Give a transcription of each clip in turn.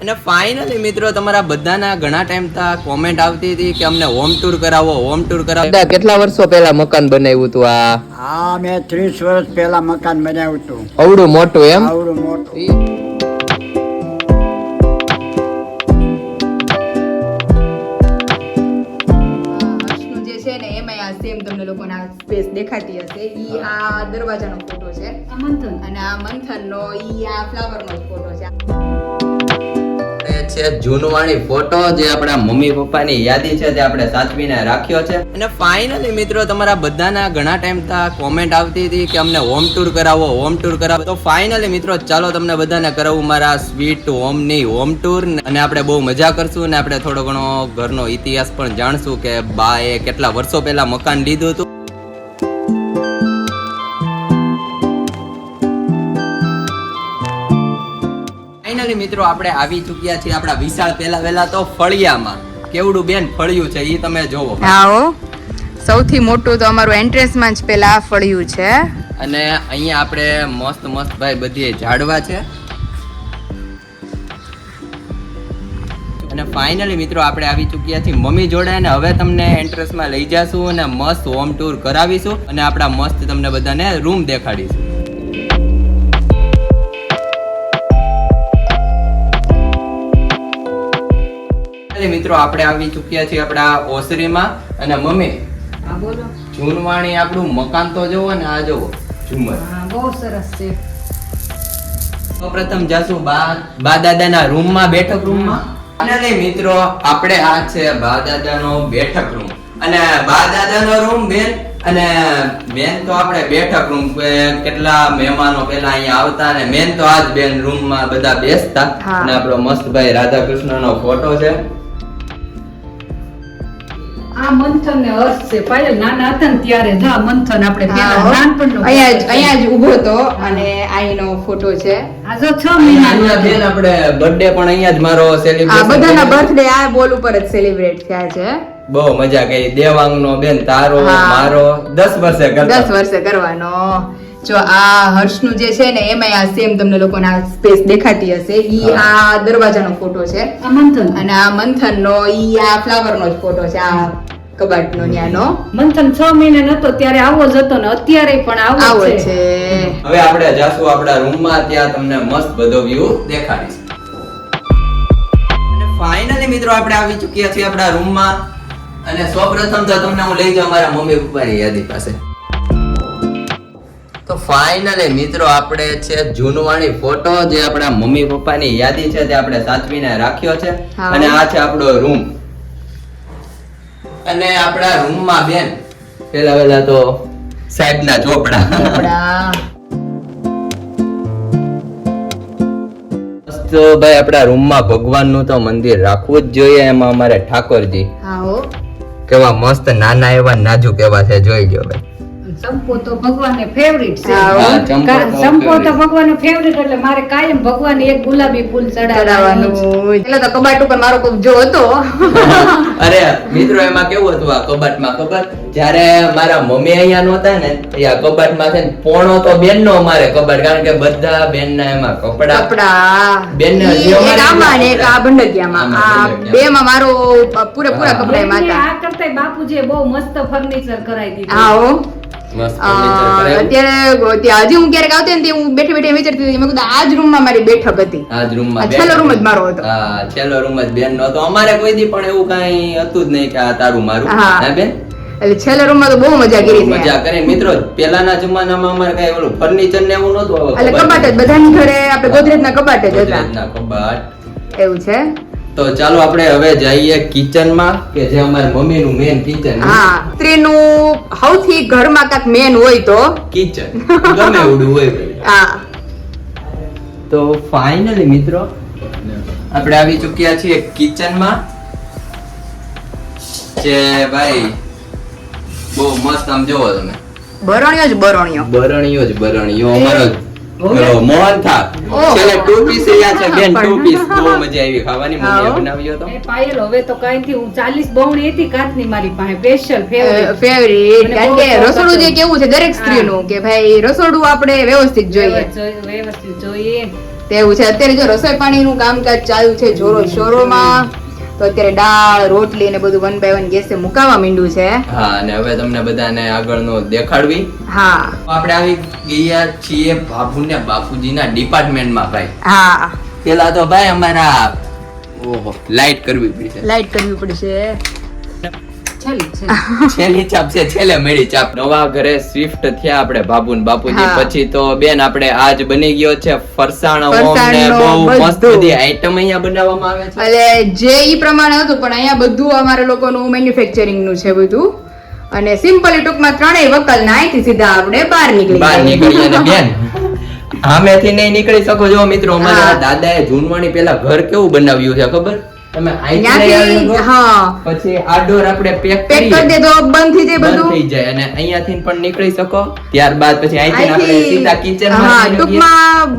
અને ફાઇનલી મિત્રો તમારા બધાના ઘણા ટાઈમ તા કોમેન્ટ આવતી હતી કે અમને હોમ ટૂર કરાવો, હોમ ટૂર કરાવો. કેટલા વર્ષો પહેલા મકાન બનાવ્યું હતું આ? હા, મેં 30 વર્ષ પહેલા મકાન બનાવ્યું હતું. અવડું મોટું એમ? આવડું મોટું. હર્ષનું જે છે ને એમાં આ સેમ તમને લોકોને આ સ્પેસ દેખાતી હશે. ઈ આ દરવાજાનો ફોટો છે અને આ મંથનનો ઈ આ ફ્લાવરનો ફોટો છે. છે જૂનવાણી ફોટો જે આપણા મમ્મી પપ્પાની યાદી છે તે આપણે સાચવીને રાખ્યો છે. અને ફાઇનલી મિત્રો તમારા બધાના ઘણા ટાઈમ તા કોમેન્ટ આવતી હતી કે અમને હોમ ટૂર કરાવો, હોમ ટૂર કરાવો. તો ફાઇનલી મિત્રો ચાલો તમને બધાને કરાવું મારા સ્વીટ હોમની હોમ ટૂર. અને આપણે બહુ મજા કરશું અને આપણે થોડો ઘણો ઘરનો ઇતિહાસ પણ જાણશું કે બાએ કેટલા વર્ષો પહેલા મકાન લીધું હતું. ફાઇનલી મિત્રો આપણે આવી ચૂક્યા છીએ આપણા વિશાળ પહેલા તો ફળિયામાં. કેવડું બેન ફળિયું છે ઈ તમે જોવો. આવો સૌથી મોટું તો અમારું એન્ટ્રન્સમાં જ પેલા ફળિયું છે. અને અહીંયા આપણે મસ્ત મસ્ત ભાઈ બધી ઝાડવા છે. અને ફાઇનલી મિત્રો આપણે આવી ચૂક્યા છીએ મમ્મી જોડે અને હવે તમને એન્ટ્રન્સમાં લઈ જાશું અને મસ્ત હોમ ટૂર કરાવીશું અને આપણા મસ્ત તમને બધાને રૂમ દેખાડીશું. મિત્રો આપણે આવી ચૂક્યા છીએ આપણા ઓસરીમાં. અને મમ્મી જૂનવાણી આપણું મકાન તો જોવો ને, આ જોવો ઝુમર. બહુ સરસ છે. સૌપ્રથમ જાશું બા દાદાના રૂમમાં, બેઠક રૂમમાં. અને મિત્રો આપણે આ છે બા દાદાનો બેઠક રૂમ અને બા દાદાનો રૂમ બેન. અને મેન તો આપણે બેઠક રૂમ. કેટલા મહેમાનો પેલા અહીંયા આવતા અને મેન તો આજ બેન રૂમમાં બધા બેસતા. અને આપણો મસ્ત ભાઈ રાધા કૃષ્ણનો ફોટો છે. આ મંથન ને હર્ષ છે. પાયલ નાના હતા ને ત્યારે જ આ મંથન આપણે પેલા નાનપણનો અહીંયા જ ઊભો હતો અને આઈનો ફોટો છે. આ જો 6 મહિના બેન આપણે બર્થડે પણ અહીંયા જ મારો આ સેલિબ્રેશન. બધાના બર્થડે આ બોલ ઉપર જ સેલિબ્રેટ થયા છે. બહુ મજા કરી. દેવાંગનો બેન, તારો, મારો 10 વર્ષે કરતા. 10 વર્ષે કરવાનો. જો આ હર્ષનું જે છે ને એમાં આ સેમ તમને લોકોને આ સ્પેસ દેખાતી હશે. ઈ આ દરવાજાનો ફોટો છે આ મંથન અને આ મંથનનો ઈ આ ફ્લાવરનો જ ફોટો છે. આ કબાટનો ન્યાનો મંથન 6 મહિના નતો ત્યારે આવો જ હતો ને અત્યારે પણ આવો આવો જ છે. હવે આપણે જાશું આપણા રૂમમાં. ત્યાં તમને મસ્ત બધો વ્યૂ દેખાડીશ. અને ફાઇનલી મિત્રો આપણે આવી ચૂક્યા છીએ આપણા રૂમમાં. અને સૌપ્રથમ તો તમને હું લઈ જાઉં મારા મમ્મી પપ્પાની યાદી પાસે. તો ફાઇનલી મિત્રો આપણે છે જૂનવાણી ફોટો જે આપણા મમ્મી પપ્પાની યાદી છે તે આપણે સાચવીને રાખ્યો છે. અને આ છે આપણો રૂમ. અને આપણા રૂમમાં બેન પેલા તો સાહેબના ચોપડા. તો ભાઈ આપણા રૂમમાં ભગવાનનું તો મંદિર રાખવું જ જોઈએ. એમાં અમારે ઠાકોરજી કેવા મસ્ત નાના એવા નાજુક એવા છે, જોઈ લો ભાઈ. ચંપો તો ભગવાનને ફેવરિટ છે. ચંપો તો ભગવાનને ફેવરિટ એટલે મારે કાયમ ભગવાનને એક ગુલાબી ફૂલ ચડાવવાનું. એટલે તો કબાટ ઉપર મારો કબજો હતો. અરે મિત્રો એમાં કેવું હતું આ કબાટમાં ખબર, જ્યારે મારા મમ્મી અહીંયા નહોતા ને આ કબાટમાં છે ને પોણો તો બેન નો અમારે કબાટ, કારણ કે બધા બેન ના એમાં કપડા બેન ને આમાં ને એક આ ભંડકિયામાં. આ બે માં મારો પૂરેપૂરા કપડા એમાં હતા. આ કરતા બાપુજીએ બહુ મસ્ત ફર્નિચર કરાવી દીધું. આવો મસ્ત furniture કરાવ્યું. અત્યારે ત્યાં હજી હું ક્યારેક આવતી ને હું બેઠી બેઠી વિચારતી હતી, મેં કીધું આ જ રૂમમાં મારી બેઠક હતી. આ જ રૂમમાં છેલ્લો રૂમ જ મારો હતો. હા, છેલ્લો રૂમ જ બેન નો હતો. અમારે કોઈ દી પણ એવું કઈ હતું જ નહીં કે આ તારું મારું. હા બેન, એટલે છેલ્લા રૂમમાં તો બહુ મજા કરી છે. મજા કરે મિત્રો. પેલાના જમાનામાં અમારે કઈ ઓલું ફર્નિચર ને એવું નહોતું. એટલે કબાટ જ બધાની ઘરે આપણે ગોદરેજના કબાટ જ હતા. ગોદરેજના કબાટ. એવું છે. તો ચાલો આપણે હવે જઈએ કિચનમાં, કે જે અમારી મમ્મીનું મેન કિચન. હા, સ્ત્રીનું સૌથી ઘરમાં કાંઈક મેન હોય તો કિચન ગમે એવડું હોય. હા, તો ફાઇનલી મિત્રો આપણે આવી ચૂક્યા છીએ કિચનમાં. જે ભાઈ બહુ મસ્ત આમ જોવો તમે, બરણિયો જ બરણિયો. બરણીયો જ બરણીયો અમારો મોહન થાક. છેલ્લે 2 પીસ રહ્યા છે બેન, 2 પીસ. બહુ મજા આવી ખાવાની. મમ્મીએ બનાવ્યો તો. એ પાયલ હવે તો કઈ થી હું 40 બહુણી હતી કાચની મારી પાસે સ્પેશિયલ ફેવરિટ. કારણ કે રસોડું જે કેવું છે દરેક સ્ત્રીનું કે ભાઈ રસોડું આપણે વ્યવસ્થિત જોઈએ. વ્યવસ્થિત જોઈએ. તેવું છે. અત્યારે જો રસોઈ પાણીનું કામકાજ ચાલુ છે જોરો શોરોમાં, તો અત્યારે દાળ રોટલી ને બધું 1 by 1 ગેસે મુકાવા માંડ્યું છે. હા, અને હવે તમને બધાને આગળનું દેખાડવી. હા આપણે આવી ગયા છીએ બાપુને બાપુજીના ડિપાર્ટમેન્ટમાં ભાઈ. હા પેલા તો ભાઈ અમારા ઓહો લાઈટ કરવી પડશે. લાઈટ કરવી પડશે. છેલ્લી ચાપ છે, છેલ્લે મેળી ચાપ. નવા ઘરે શિફ્ટ થયા આપણે બાપુ ને બાપુજી. હા. પછી તો બેન આપણે આજ બની ગયો છે ફરસાણ ઓમ ને ફરસાણનો બહુ મસ્ત બધું. બધી આઈટમ અહીંયા બનાવવામાં આવે છે. એટલે જે ઈ પ્રમાણે હતું પણ અહીંયા બધું અમારા લોકોનું મેન્યુફેક્ચરિંગ નું છે બધું. અને સિમ્પલી ટૂંકમાં ત્રણેય વકલ ના અહીંથી સીધા આપણે બહાર બહાર નીકળી નીકળીએ ને બેન આમેથી નહીં નીકળી શકો. જો મિત્રો અમારા હા. દાદાએ જૂનવાણી પેલા ઘર કેવું બનાવ્યું છે ખબર? તમે અહીંથી લઈ ત્યાંથી આવો, હા પછી આ ડોર આપણે પેક પેક કરી દે તો બંધ થઈ જાય બંધ બધું. થઈ જાય અને અહીંયાથી પણ નીકળી શકો. ત્યારબાદ પછી અહીંથી આપણે અહીંથી સીધા કિચન હા માં ટૂંકમાં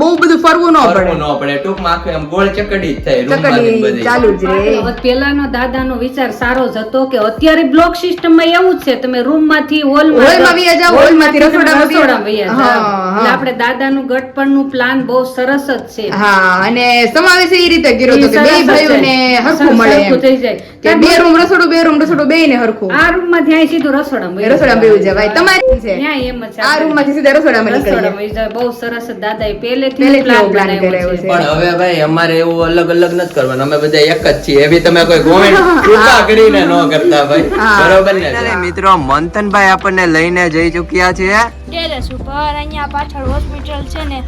બહુ બધું ફરવું ન પડે. ન પડે. ટૂંકમાં આખું એમ ગોળ ચકડી જ થાય રૂમમાંથી ચકડી બધી. ચાલુ જ રહે. પેલાનો દાદાનો વિચાર સારો જ હતો કે અત્યારે બ્લોક સિસ્ટમ માં એવું જ છે, તમે રૂમ માંથી હોલમાં વયા જાઓ, હોલમાંથી રસોડામાં વયા જાઓ. વયા હા, જાઓ. હા. એટલે આપણે દાદાનું ગટપણનું પ્લાન બહુ સરસ જ છે. હા અને સમાવેશ એ રીતે કર્યો હતો કે બે સરસ જ ભાઈઓને છે. હરખું મળે સરખું એમ. થઈ જાય. કે બે રૂમ રસોડું બે ને હરખું. આ રૂમ માં ત્યાં સીધું રસોડામાં રસોડામાં બેવું જવાય. તમારી છે ન્યાય એમ જ છે. આ રૂમ માંથી સીધા રસોડામાં નીકળીએ. રસોડામાં જાય. બહુ સરસ જ દાદાએ પહેલેથી પહેલેથી પ્લાન એવો plan બનાવ્યો કરાવ્યો છે. છે. પણ હવે ભાઈ અમારે એવું અલગ અલગ નથી કરવાનું. અમે બધા એક જ છીએ. એવી તમે કોઈ કોમેન્ટ કૃપા કરીને ન કરતા ભાઈ. હા. બરોબર ને? મિત્રો મંથનભાઈ આપણને લઈને જઈ ચૂક્યા છે. ટેરેસ ઉપર અહીંયા પાછળ હોસ્પિટલ છે ને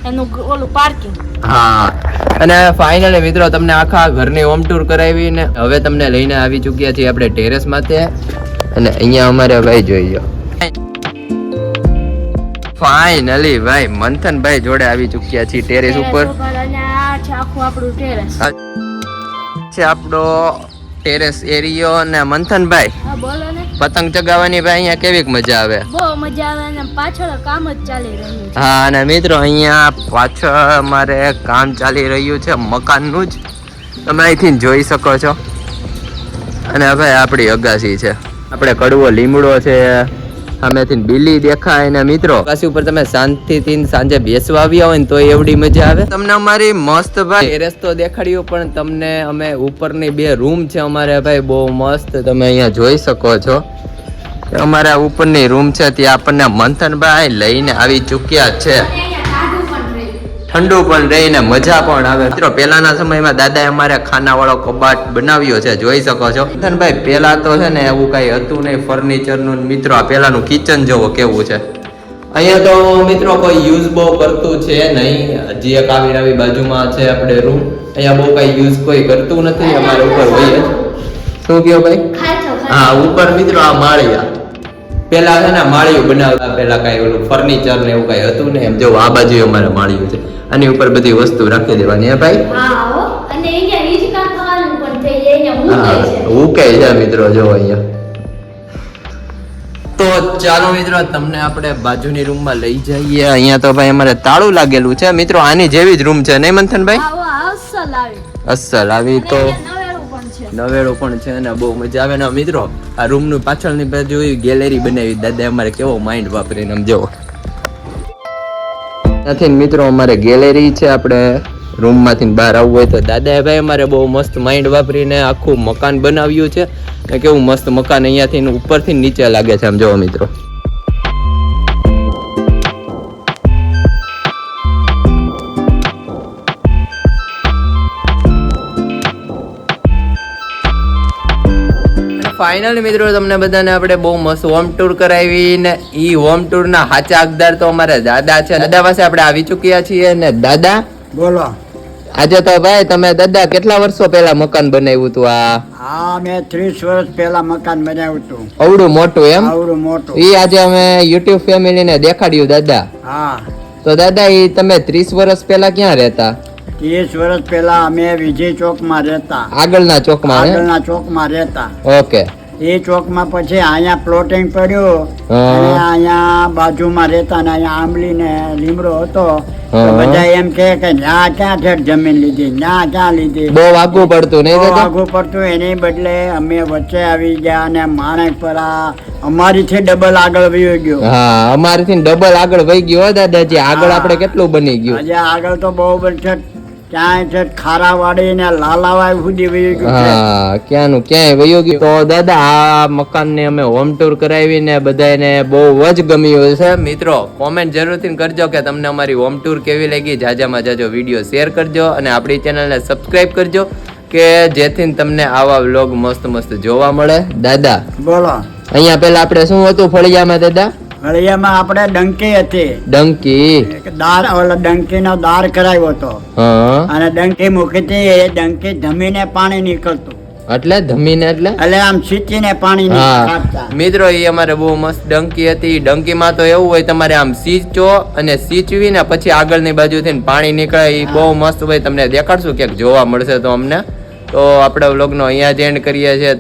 એનું ઓલું પાર્કિંગ. હા, અને ફાઇનલી મિત્રો તમને આખા ઘરની હોમ ટૂર કરાવી ને હવે તમને લઈને આવી ચૂક્યા છીએ આપણે ટેરેસ માથે. અને અહીંયા અમારે ભાઈ જોઈ લો, ફાઇનલી ભાઈ મંથનભાઈ જોડે આવી ચૂક્યા છીએ ટેરેસ ઉપર. અને આ છે આખું આપણું ટેરેસ. આ છે આપણો ટેરેસ એરિયો. અને મંથનભાઈ હા બોલો ને. પતંગ ચગાવવાની ભાઈ અહીંયા કેવીક મજા આવે? બહુ મજા આવે અને પાછળ કામ જ ચાલી રહ્યું છે. હા, અને મિત્રો અહીંયા પાછળ અમારે કામ ચાલી રહ્યું છે મકાનનું જ. તમે અહીંથી જોઈ શકો છો. અને હવે આપણી અગાસી છે, આપણે કડવો લીમડો છે, સામેથી બિલી દેખાય. ને મિત્રો અગાસી ઉપર તમે શાંતિથી સાંજે બેસવા આવ્યા હોય ને તો એવડી મજા આવે. તમને અમારી મસ્ત ભાઈ ટેરેસ તો દેખાડ્યું, પણ તમને અમે ઉપરની 2 રૂમ છે અમારે ભાઈ બહુ મસ્ત. તમે અહીંયા જોઈ શકો છો અમારા ઉપરની રૂમ છે, ત્યાં આપણને મંથનભાઈ લઈને આવી ચૂક્યા છે. ઠંડુ પણ રહીને મજા પણ આવે. મિત્રો પહેલાના સમયમાં દાદાએ અમારે ખાનાવાળો કબાટ બનાવ્યો છે, જોઈ શકો છો. મંથનભાઈ પહેલા તો છે ને એવું કઈ હતું નહીં ફર્નિચરનું. મિત્રો આ પહેલાનું કિચન જોવો કેવું છે. અહીંયા તો મિત્રો કોઈ યુઝ બહુ કરતું છે નહીં. હજી એક આવી બાજુમાં છે આપણે રૂમ. અહીંયા બહુ કઈ યુઝ કોઈ કરતું નથી. અમારે ઉપર હોય જ. શું કહો ભાઈ? હા, ઉપર મિત્રો આ માળિયા પેલા છે ને માળિયું બનાવતા. પેલા કઈ ઓલું ફર્નિચર ને એવું કઈ હતું ને. એમ જો આ બાજુ અમારે માળિયું છે, આની ઉપર બધી વસ્તુ રાખી દેવાની. હે ભાઈ? હા હો. અને અહીંયા હિંચકા ખાવાનું પણ થઈ જાય. અહીંયા હા, મૂકે છે. ઉકે છે મિત્રો જો અહીંયા. તો ચાલો મિત્રો તમને આપણે બાજુની રૂમમાં લઈ જઈએ. અહીંયા તો ભાઈ અમારે તાળું લાગેલું છે. મિત્રો આની જેવી જ રૂમ છે નહીં મંથનભાઈ? હા હો, અસલ આવી. અસલ આવી તો નવેલું પણ છે. નવેડો પણ છે ને બહુ મજા આવે ને. મિત્રો આ રૂમ નું પાછળની બાજુ ગેલેરી બનાવી દાદા અમારે કેવો માઇન્ડ વાપરીને આમ જોવો. નથી મિત્રો અમારે ગેલેરી છે. આપણે રૂમ માંથી બહાર આવવું હોય તો દાદાએ ભાઈ અમારે બહુ મસ્ત માઇન્ડ વાપરીને આખું મકાન બનાવ્યું છે. ને કેવું મસ્ત મકાન અહીંયાથી ઉપરથી નીચે લાગે છે આમ જોવો મિત્રો. ફાઇનલી મિત્રો તમને બધાને આપણે બહુ મસ્ત હોમ ટૂર કરાવી ને ઈ હોમ ટૂર ના સાચા હકદાર તો અમારા દાદા છે. દાદા પાસે આપણે આવી ચૂક્યા છીએ. ને દાદા બોલો. આજે તો ભાઈ તમે દાદા કેટલા વર્ષો પહેલા મકાન બનાવ્યું હતું? હા મેં 30 વર્ષ પહેલા મકાન બનાવ્યું હતું. અવડું મોટું એમ? આવડું મોટું. ઈ આજે અમે યુટ્યુબ ફેમિલી ને દેખાડ્યું દાદા. હા તો દાદા ઈ તમે 30 વર્ષ પહેલા ક્યાં રહેતા? 30 વર્ષ પહેલા અમે વિજય ચોકમાં રહેતા. આગળના ચોકમાં? આગળના ચોકમાં રહેતા. ઓકે. એ ચોકમાં પછી અહીંયા પ્લોટિંગ પડ્યું હા. અને અહીંયા બાજુમાં રહેતા ને અહીંયા આંબલી ને લીમડો હતો તો હા. બધા એમ કે ન્યા ક્યાં છે જમીન લીધી ન્યા ક્યાં લીધી બહુ આગું પડતું નહીં બહુ દાદા? આઘું પડતું એની બદલે અમે વચ્ચે આવી ગયા અને માણેકપરા અમારીથી ડબલ આગળ વયો ગયો હા અમારીથી ડબલ આગળ વહી ગયો હો દાદાજી. આગળ હા. આપણે કેટલું બની ગયું. હજી આગળ તો બહુ બનશે ક્યાંય છે ખારાવાડી ને લાલાવાઈ સુધી વયું ગયું છે હા ક્યાંનું ક્યાંય વયો ગયું. તો દાદા આ મકાન ને અમે હોમ ટૂર કરાવીને બધાને બહુ જ ગમ્યું છે. મિત્રો કોમેન્ટ જરૂરથી કરજો કે તમને અમારી હોમ ટૂર કેવી લાગી. જાજામાં જાજો વિડીયો શેર કરજો અને આપણી ચેનલને સબસ્ક્રાઇબ કરજો કે જેથી તમને આવા વ્લોગ મસ્ત મસ્ત જોવા મળે. દાદા બોલો અહીંયા પેલા આપણે શું હતું ફળિયામાં દાદા? ફળિયામાં આપણે ડંકી હતી ડંકી. એક દાર ઓલો ડંકીનો દાર કરાવ્યો હતો હા અને ડંકી મૂકી હતી એ ડંકી ધમીને પાણી નીકળતું એટલે ધમીને એટલે એટલે આમ સીચીને પાણી હા કાઢતા મિત્રો એ અમારે બહુ મસ્ત ડંકી હતી. ડંકીમાં તો એવું હોય તમારે આમ સીંચો અને સીંચવી ને પછી આગળની બાજુથી પાણી નીકળે. એ બહુ મસ્ત હોય. તમને દેખાડશું ક્યાંક જોવા મળશે તો અમને. તો આપણે વ્લોગનો અહીંયા જ એન્ડ કરીએ છીએ.